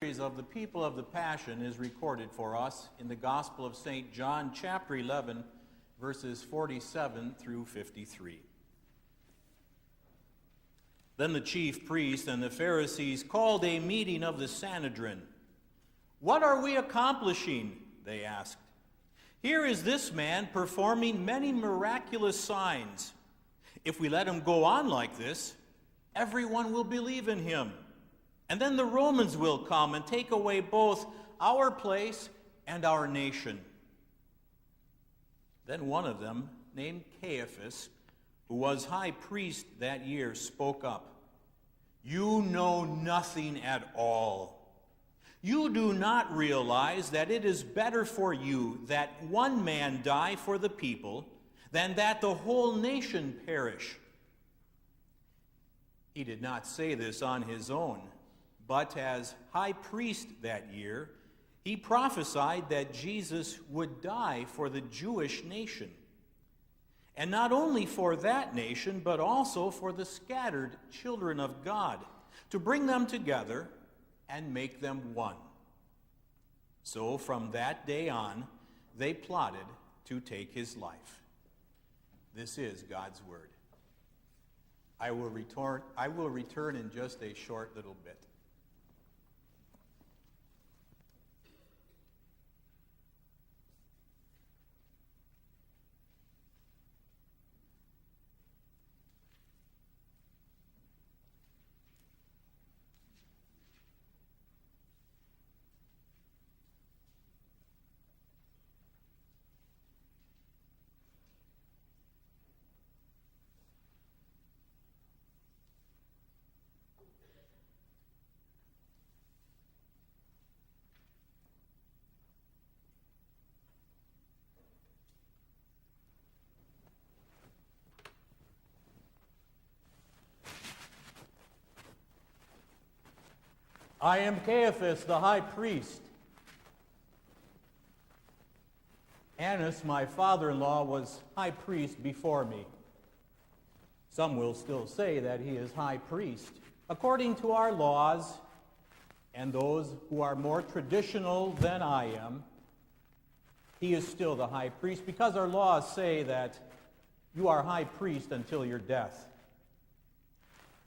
Series of the people of the Passion is recorded for us in the Gospel of St. John, chapter 11, verses 47 through 53. Then the chief priests and the Pharisees called a meeting of the Sanhedrin. "What are we accomplishing?" they asked. "Here is this man performing many miraculous signs. If we let him go on like this, everyone will believe in him. And then the Romans will come and take away both our place and our nation." Then one of them, named Caiaphas, who was high priest that year, spoke up. "You know nothing at all. You do not realize that it is better for you that one man die for the people than that the whole nation perish." He did not say this on his own, but as high priest that year, he prophesied that Jesus would die for the Jewish nation. And not only for that nation, but also for the scattered children of God, to bring them together and make them one. So from that day on, they plotted to take his life. This is God's word. I will return in just a short little bit. "I am Caiaphas, the high priest. Annas, my father-in-law, was high priest before me. Some will still say that he is high priest. According to our laws, and those who are more traditional than I am, he is still the high priest, because our laws say that you are high priest until your death.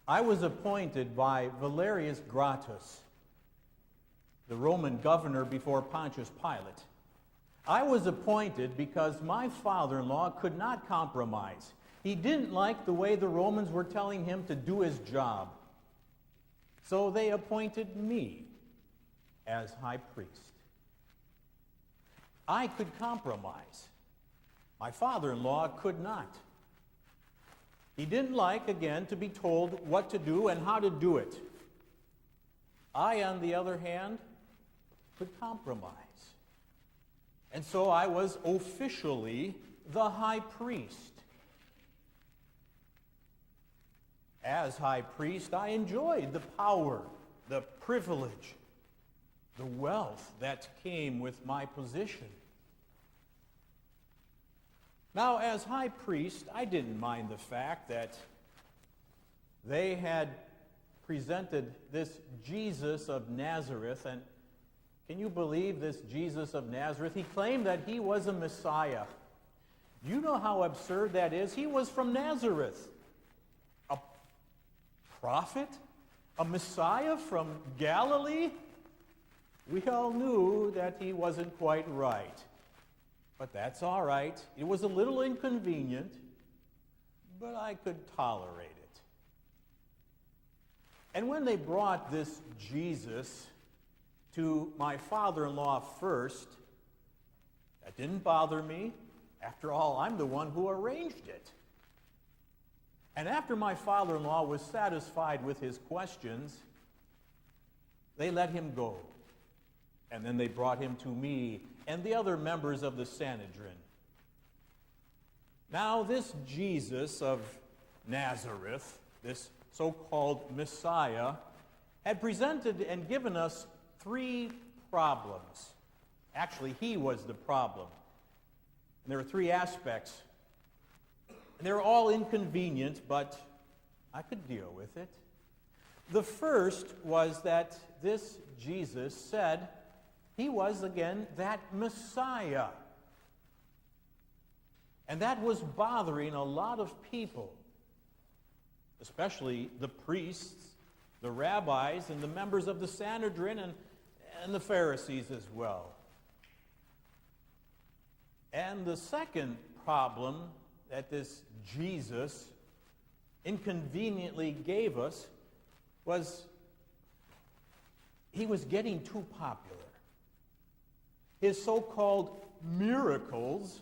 I was appointed by Valerius Gratus, the Roman governor before Pontius Pilate. I was appointed because my father-in-law could not compromise. He didn't like the way the Romans were telling him to do his job. So they appointed me as high priest. I could compromise. My father-in-law could not. He didn't like, again, to be told what to do and how to do it. I, on the other hand, could compromise. And so I was officially the high priest. As high priest, I enjoyed the power, the privilege, the wealth that came with my position. Now, as high priest, I didn't mind the fact that they had presented this Jesus of Nazareth, and can you believe this Jesus of Nazareth? He claimed that he was a Messiah. Do you know how absurd that is? He was from Nazareth. A prophet? A Messiah from Galilee? We all knew that he wasn't quite right. But that's all right. It was a little inconvenient, but I could tolerate it. And when they brought this Jesus to my father-in-law first, that didn't bother me. After all, I'm the one who arranged it. And after my father-in-law was satisfied with his questions, they let him go. And then they brought him to me and the other members of the Sanhedrin. Now, this Jesus of Nazareth, this so-called Messiah, had presented and given us three problems. Actually, he was the problem. And there were three aspects. And they were all inconvenient, but I could deal with it. The first was that this Jesus said he was, again, that Messiah. And that was bothering a lot of people, especially the priests, the rabbis, and the members of the Sanhedrin, and the Pharisees as well. And the second problem that this Jesus inconveniently gave us was he was getting too popular. His so-called miracles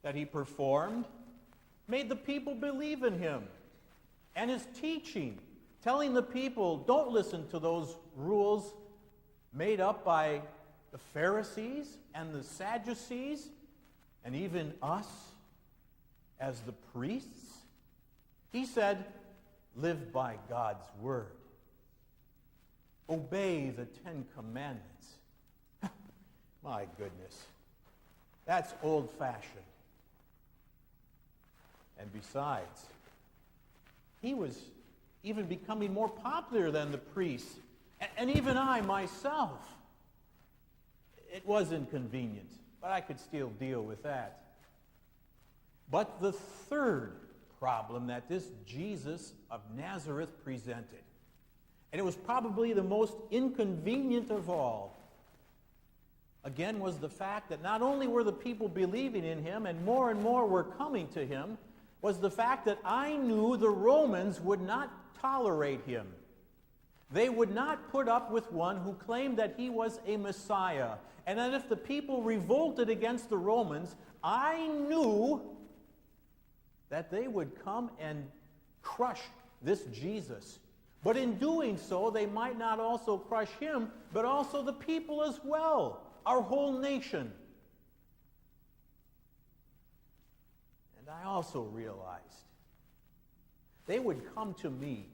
that he performed made the people believe in him. And his teaching, telling the people, don't listen to those rules made up by the Pharisees and the Sadducees, and even us as the priests. He said, live by God's word. Obey the 10 Commandments. My goodness, that's old-fashioned. And besides, he was even becoming more popular than the priests, and even I myself. It was inconvenient, but I could still deal with that. But the third problem that this Jesus of Nazareth presented, and it was probably the most inconvenient of all, again, was the fact that not only were the people believing in him and more were coming to him, was the fact that I knew the Romans would not tolerate him. They would not put up with one who claimed that he was a Messiah. And that if the people revolted against the Romans, I knew that they would come and crush this Jesus. But in doing so, they might not also crush him, but also the people as well, our whole nation. And I also realized they would come to me.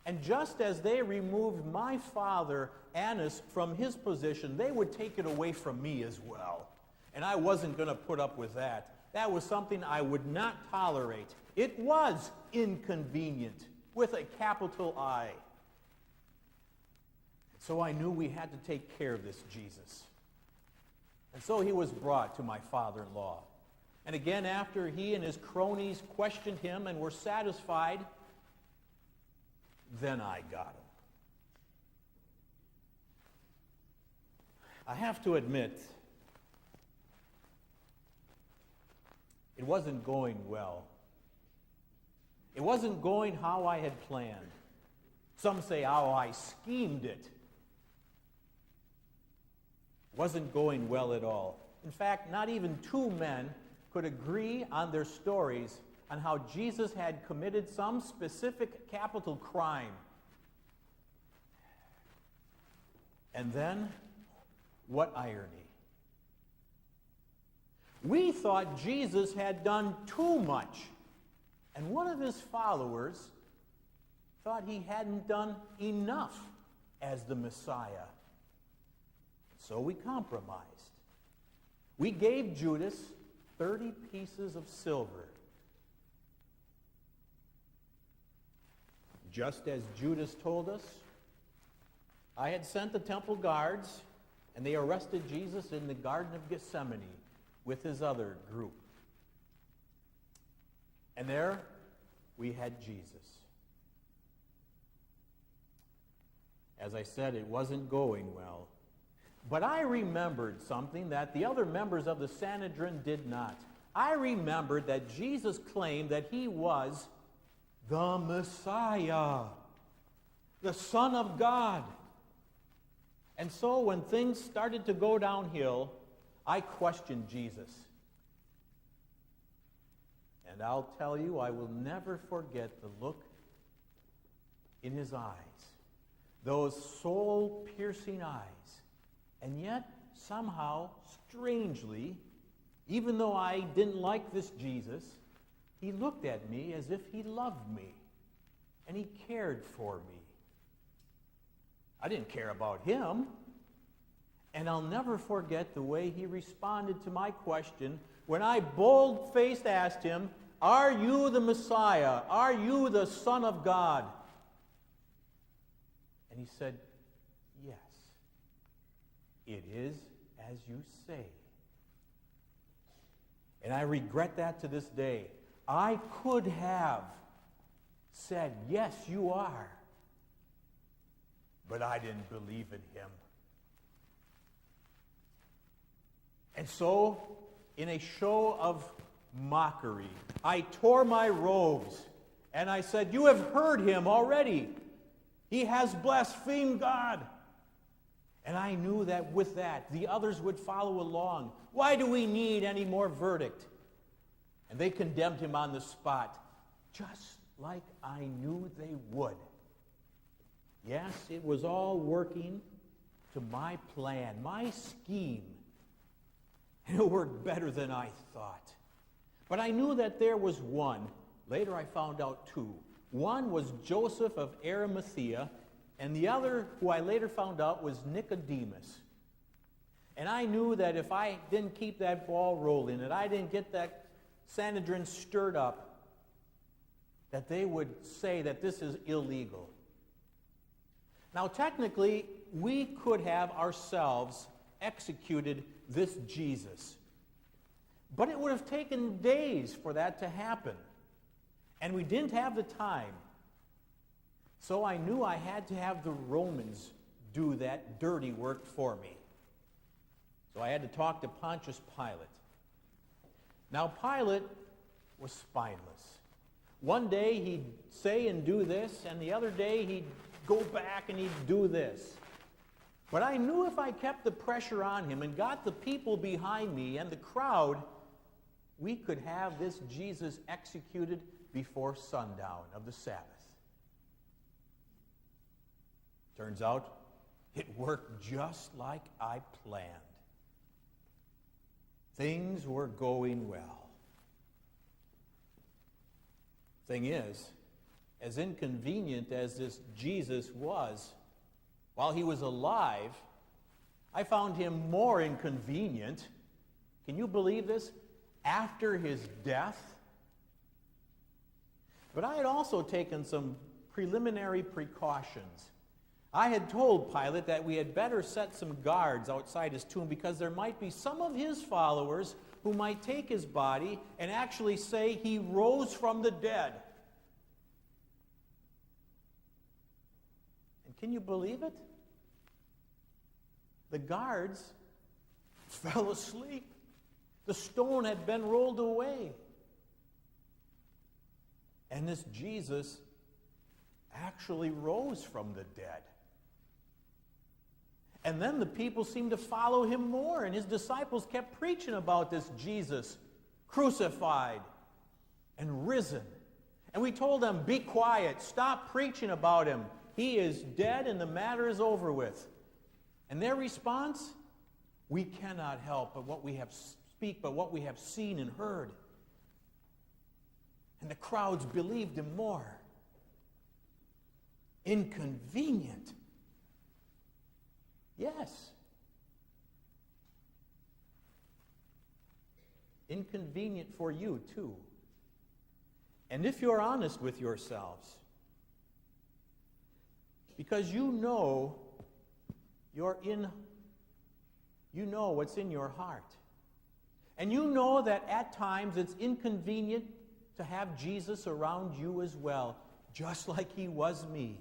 And just as they removed my father, Annas, from his position, they would take it away from me as well. And I wasn't going to put up with that. That was something I would not tolerate. It was inconvenient, with a capital I. So I knew we had to take care of this Jesus. And so he was brought to my father-in-law. And again, after he and his cronies questioned him and were satisfied, then I got him. I have to admit, it wasn't going well. It wasn't going how I had planned. Some say how I schemed it. It wasn't going well at all. In fact, not even two men could agree on their stories on how Jesus had committed some specific capital crime. And then, what irony. We thought Jesus had done too much, and one of his followers thought he hadn't done enough as the Messiah. So we compromised. We gave Judas 30 pieces of silver. Just as Judas told us, I had sent the temple guards, and they arrested Jesus in the Garden of Gethsemane with his other group. And there we had Jesus. As I said, it wasn't going well. But I remembered something that the other members of the Sanhedrin did not. I remembered that Jesus claimed that he was the Messiah, the Son of God. And so when things started to go downhill, I questioned Jesus. And I'll tell you, I will never forget the look in his eyes, those soul-piercing eyes. And yet, somehow, strangely, even though I didn't like this Jesus, he looked at me as if he loved me, and he cared for me. I didn't care about him, and I'll never forget the way he responded to my question when I bold-faced asked him, "Are you the Messiah? Are you the Son of God?" And he said, yes, it is as you say. And I regret that to this day. I could have said, yes, you are. But I didn't believe in him. And so, in a show of mockery, I tore my robes and I said, you have heard him already. He has blasphemed God. And I knew that with that, the others would follow along. Why do we need any more verdict? And they condemned him on the spot, just like I knew they would. Yes, it was all working to my plan, my scheme. And it worked better than I thought. But I knew that there was one. Later I found out two. One was Joseph of Arimathea, and the other, who I later found out, was Nicodemus. And I knew that if I didn't keep that ball rolling, that I didn't get that Sanhedrin stirred up, that they would say that this is illegal. Now, technically, we could have ourselves executed this Jesus. But it would have taken days for that to happen. And we didn't have the time. So I knew I had to have the Romans do that dirty work for me. So I had to talk to Pontius Pilate. Now, Pilate was spineless. One day he'd say and do this, and the other day he'd go back and he'd do this. But I knew if I kept the pressure on him and got the people behind me and the crowd, we could have this Jesus executed before sundown of the Sabbath. Turns out it worked just like I planned. Things were going well. Thing is, as inconvenient as this Jesus was, while he was alive, I found him more inconvenient. Can you believe this? After his death. But I had also taken some preliminary precautions. I had told Pilate that we had better set some guards outside his tomb because there might be some of his followers who might take his body and actually say he rose from the dead. And can you believe it? The guards fell asleep. The stone had been rolled away. And this Jesus actually rose from the dead. And then the people seemed to follow him more, and his disciples kept preaching about this Jesus, crucified and risen. And we told them, be quiet, stop preaching about him. He is dead and the matter is over with. And their response, we cannot help but what we have seen and heard. And the crowds believed him more. Inconvenient. Yes. Inconvenient for you, too. And if you're honest with yourselves, because you know what's in your heart. And you know that at times it's inconvenient to have Jesus around you as well, just like he was me.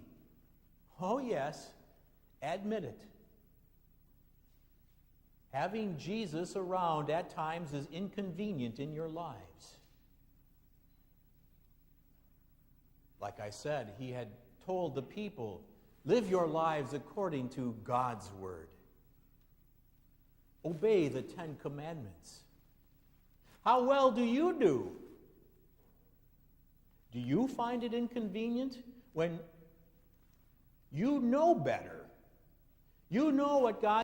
Oh yes, admit it. Having Jesus around at times is inconvenient in your lives. Like I said, he had told the people, live your lives according to God's word. Obey the 10 Commandments. How well do you do? Do you find it inconvenient when you know better? You know what God